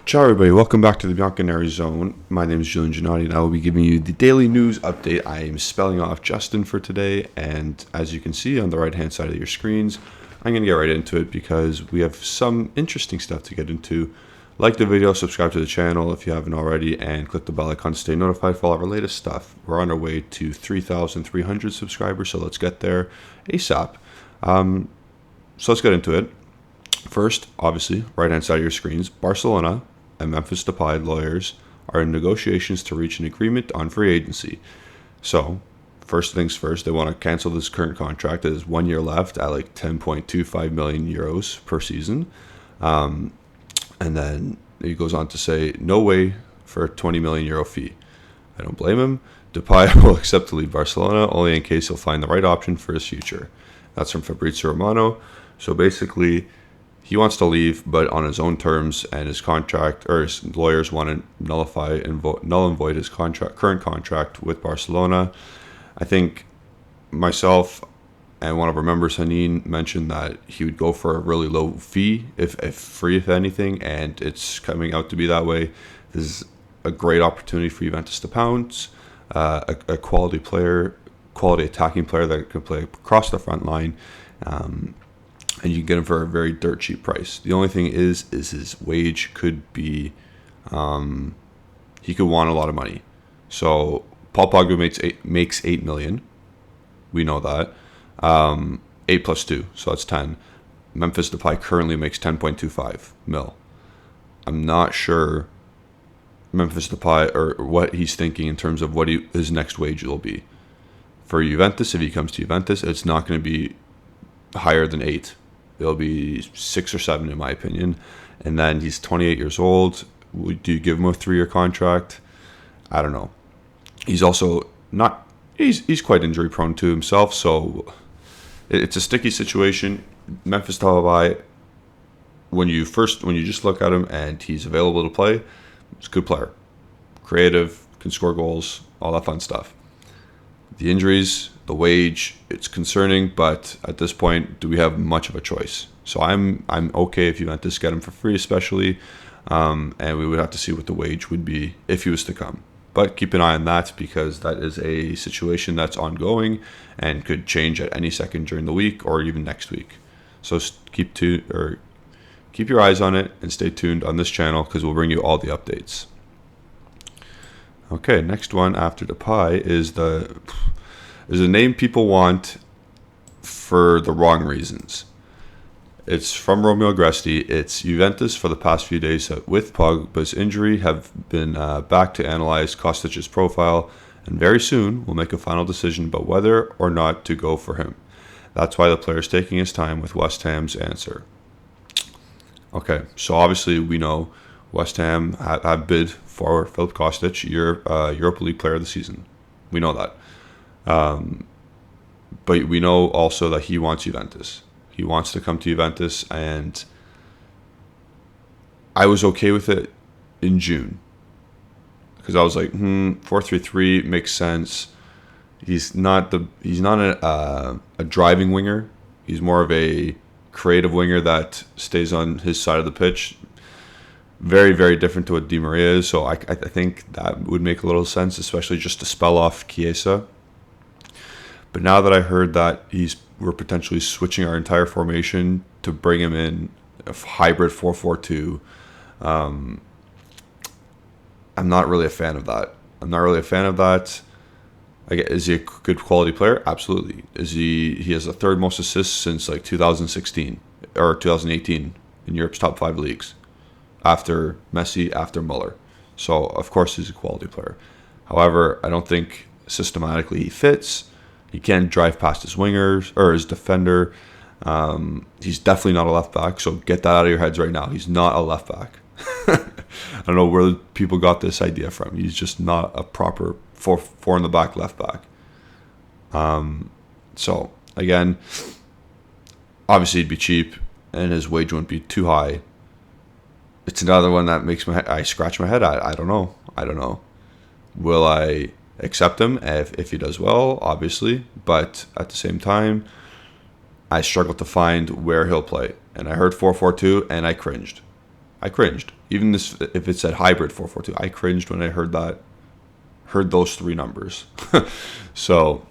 Ciao everybody, welcome back to the Bianconeri Zone. My name is Julian Giannotti and I will be giving you the daily news update. I am spelling off Justin for today, and as you can see on the right hand side of your screens, I'm going to get right into it because we have some interesting stuff to get into. Like the video, subscribe to the channel if you haven't already, and click the bell icon to stay notified for all of our latest stuff. We're on our way to 3,300 subscribers, so let's get there ASAP. So let's get into it. First, obviously, right hand side of your screens, Barcelona and Memphis Depay lawyers are in negotiations to reach an agreement on free agency. So, first things first, they want to cancel this current contract. There's 1 year left at like 10.25 million euros per season. And then he goes on to say, no way for a 20 million euro fee. I don't blame him. Depay will accept to leave Barcelona only in case he'll find the right option for his future. That's from Fabrizio Romano. So basically, he wants to leave, but on his own terms, and his contract or his lawyers want to nullify and null and void his current contract with Barcelona. I think myself and one of our members, Hanin, mentioned that he would go for a really low fee, if free, if anything, and it's coming out to be that way. This is a great opportunity for Juventus to pounce a quality player, quality attacking player that can play across the front line. And you can get him for a very dirt cheap price. The only thing is his wage could be, he could want a lot of money. So Paul Pogba makes 8 million. We know that. 8 plus 2, so that's 10. Memphis Depay currently makes 10.25 mil. I'm not sure Memphis Depay or what he's thinking in terms of what his next wage will be. For Juventus, if he comes to Juventus, it's not going to be higher than 8. It'll be 6 or 7 in my opinion. And then he's 28 years old. Do you give him a 3-year contract? I don't know. He's also not, he's quite injury prone to himself, so it's a sticky situation. Memphis Depay, when you just look at him and he's available to play, he's a good player. Creative, can score goals, all that fun stuff. The injuries, the wage, it's concerning, but at this point, do we have much of a choice? So I'm okay if Juventus get him for free, especially, and we would have to see what the wage would be if he was to come. But keep an eye on that because that is a situation that's ongoing and could change at any second during the week or even next week. So keep your eyes on it and stay tuned on this channel because we'll bring you all the updates. Okay, next one after Depay is a name people want for the wrong reasons. It's from Romeo Agresti. It's Juventus for the past few days with Pogba's injury have been back to analyze Kostic's profile, and very soon will make a final decision about whether or not to go for him. That's why the player is taking his time with West Ham's answer. Okay, so obviously we know West Ham have bid for Filip Kostic, Europa League Player of the Season. We know that. But we know also that he wants Juventus. He wants to come to Juventus, and I was okay with it in June because I was like, 4-3-3 makes sense. He's not a driving winger. He's more of a creative winger that stays on his side of the pitch. Very, very different to what Di Maria is. So I think that would make a little sense, especially just to spell off Chiesa. But now that I heard that we're potentially switching our entire formation to bring him in a hybrid 4-4-2, I'm not really a fan of that. Is he a good quality player? Absolutely. He has the third most assists since like 2016 or 2018 in Europe's top 5 leagues, after Messi, after Muller. So of course he's a quality player. However, I don't think systematically he fits. He can't drive past his wingers or his defender. He's definitely not a left back, so get that out of your heads right now. He's not a left back. I don't know where people got this idea from. He's just not a proper four in the back left back. So again, obviously he'd be cheap and his wage wouldn't be too high. It's another one that makes I scratch my head. I don't know. Will I accept him if he does well? Obviously, but at the same time, I struggle to find where he'll play. And I heard 4-4-2 and I cringed. I cringed. Even this, if it said hybrid 4-4-2, I cringed when I heard that. Heard those three numbers. So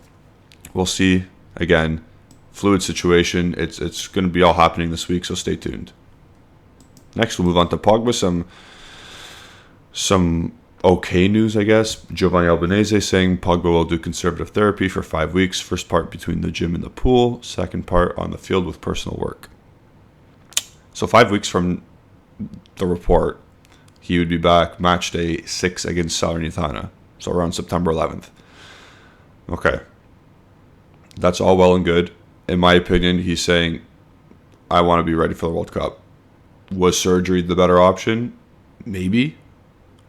we'll see. Again, fluid situation. It's going to be all happening this week, so stay tuned. Next, we'll move on to Pogba. Some okay news, I guess. Giovanni Albanese saying Pogba will do conservative therapy for 5 weeks. First part between the gym and the pool. Second part on the field with personal work. So 5 weeks from the report, he would be back match day 6 against Salernitana. So around September 11th. Okay. That's all well and good. In my opinion, he's saying, I want to be ready for the World Cup. Was surgery the better option? Maybe.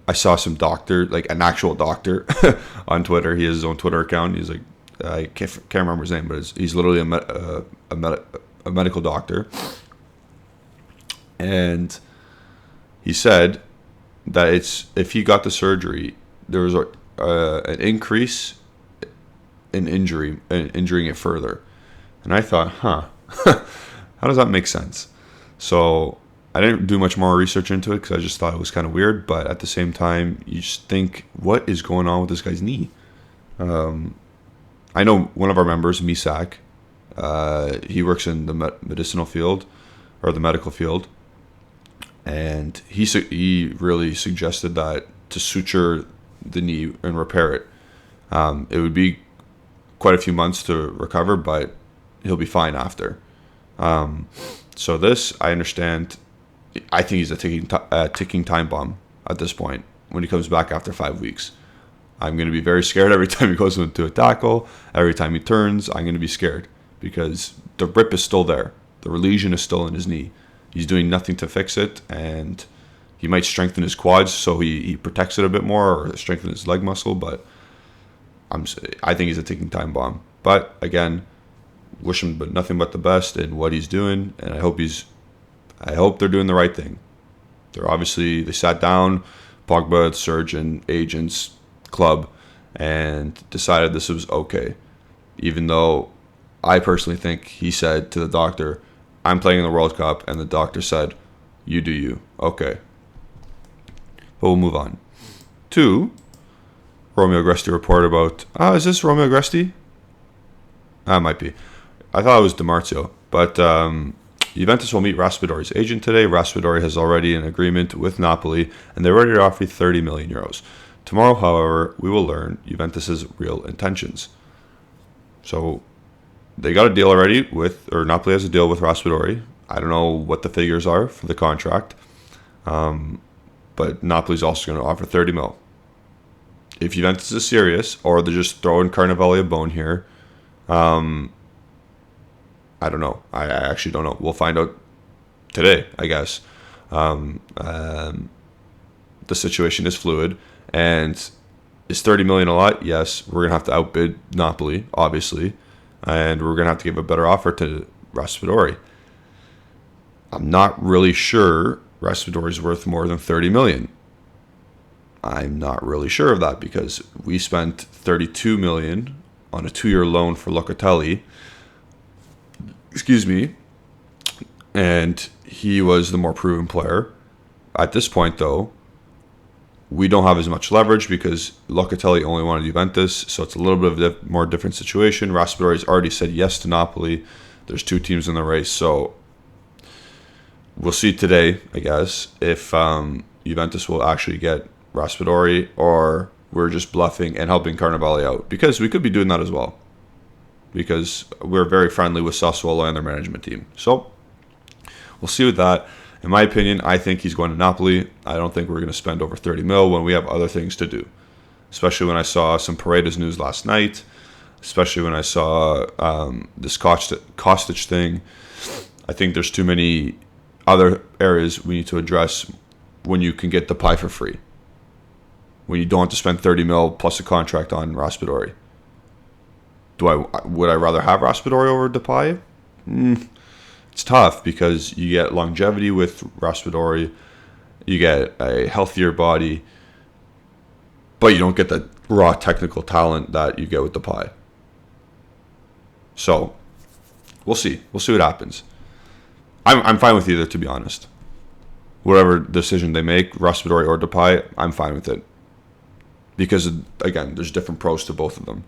I saw some doctor, like an actual doctor on Twitter. He has his own Twitter account. He's like, I can't remember his name, but he's literally a medical doctor. And he said that if he got the surgery, there was an increase in injuring it further. And I thought, how does that make sense? So I didn't do much more research into it because I just thought it was kind of weird. But at the same time, you just think, what is going on with this guy's knee? I know one of our members, Misak, he works in the medicinal field or the medical field. And he really suggested that to suture the knee and repair it, it would be quite a few months to recover, but he'll be fine after. So this, I understand. I think he's a ticking time bomb at this point when he comes back after 5 weeks. I'm going to be very scared every time he goes into a tackle. Every time he turns, I'm going to be scared because the rip is still there. The lesion is still in his knee. He's doing nothing to fix it, and he might strengthen his quads so he protects it a bit more or strengthen his leg muscle, but I think he's a ticking time bomb. But again, wish him nothing but the best in what he's doing, and I hope they're doing the right thing. They sat down, Pogba, surgeon, agents, club, and decided this was okay. Even though I personally think he said to the doctor, I'm playing in the World Cup, and the doctor said, you do you. Okay. But we'll move on. 2, Romeo Agresti report about, is this Romeo Agresti? It might be. I thought it was DiMarzio. But Juventus will meet Raspadori's agent today. Raspadori has already an agreement with Napoli, and they're ready to offer 30 million euros. Tomorrow, however, we will learn Juventus's real intentions. So they got a deal already Napoli has a deal with Raspadori. I don't know what the figures are for the contract. But Napoli's also going to offer 30 mil. If Juventus is serious, or they're just throwing Carnevale a bone here, I don't know. I actually don't know. We'll find out today, I guess. The situation is fluid, and is 30 million a lot? Yes, we're going to have to outbid Napoli, obviously, and we're going to have to give a better offer to Raspadori. I'm not really sure Raspadori's worth more than 30 million. I'm not really sure of that because we spent 32 million on a 2-year loan for Locatelli. Excuse me. And he was the more proven player. At this point, though, we don't have as much leverage because Locatelli only wanted Juventus, so it's a little bit of a more different situation. Raspadori's already said yes to Napoli. There's 2 teams in the race, so we'll see today, I guess, if Juventus will actually get Raspadori or we're just bluffing and helping Carnevale out. Because we could be doing that as well. Because we're very friendly with Sassuolo and their management team. So we'll see with that. In my opinion, I think he's going to Napoli. I don't think we're going to spend over 30 mil when we have other things to do. Especially when I saw some Paredes news last night. Especially when I saw this Kostic thing. I think there's too many other areas we need to address when you can get Depay for free. When you don't have to spend 30 mil plus a contract on Raspadori. Would I rather have Raspadori over Depay? It's tough because you get longevity with Raspadori, you get a healthier body, but you don't get the raw technical talent that you get with Depay. So, we'll see. We'll see what happens. I'm fine with either, to be honest. whatever decision they make, Raspadori or Depay, I'm fine with it. Because, again, there's different pros to both of them.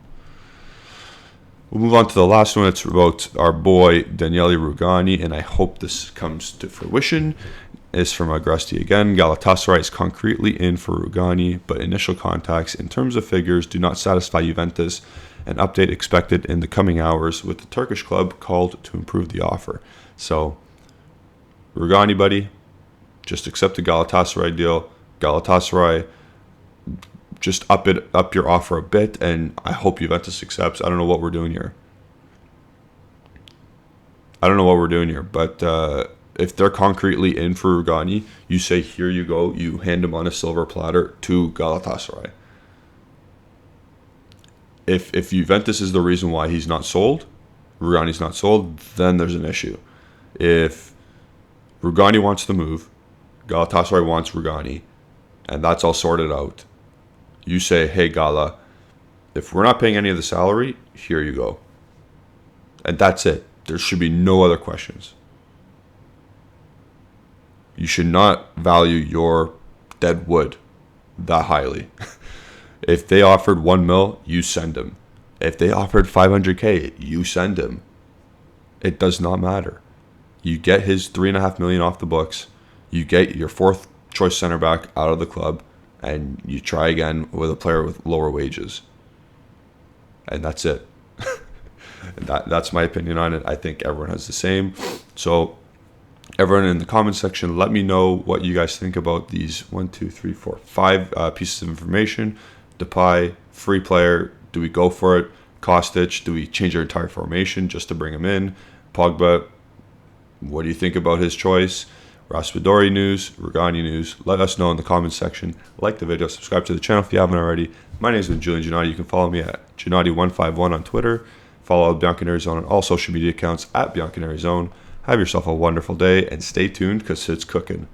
We'll move on to the last one. It's about our boy Daniele Rugani, and I hope this comes to fruition. It's from Agresti again. Galatasaray is concretely in for Rugani, but initial contacts in terms of figures do not satisfy Juventus. An update expected in the coming hours, with the Turkish club called to improve the offer. So, Rugani, buddy, just accept the Galatasaray deal. Galatasaray, just up your offer a bit, and I hope Juventus accepts. I don't know what we're doing here. But if they're concretely in for Rugani, you say, here you go. You hand him on a silver platter to Galatasaray. If Juventus is the reason why he's not sold, Rugani's not sold, then there's an issue. If Rugani wants to move, Galatasaray wants Rugani, and that's all sorted out, you say, hey, Gala, if we're not paying any of the salary, here you go. And that's it. There should be no other questions. You should not value your dead wood that highly. If they offered 1 mil, you send him. If they offered 500K, you send him. It does not matter. You get his $3.5 million off the books. You get your fourth choice center back out of the club, and you try again with a player with lower wages. And that's it. That's my opinion on it. I think everyone has the same. So everyone in the comment section, let me know what you guys think about these 5 pieces of information. Depay, free player. Do we go for it? Kostic, do we change our entire formation just to bring him in? Pogba, what do you think about his choice? Raspadori news, Rugani news. Let us know in the comments section. Like the video, subscribe to the channel if you haven't already. My name has been Julian Gennady. You can follow me at Gennady151 on Twitter. Follow Bianconeri Zone on all social media accounts at Bianconeri Zone. Have yourself a wonderful day and stay tuned because it's cooking.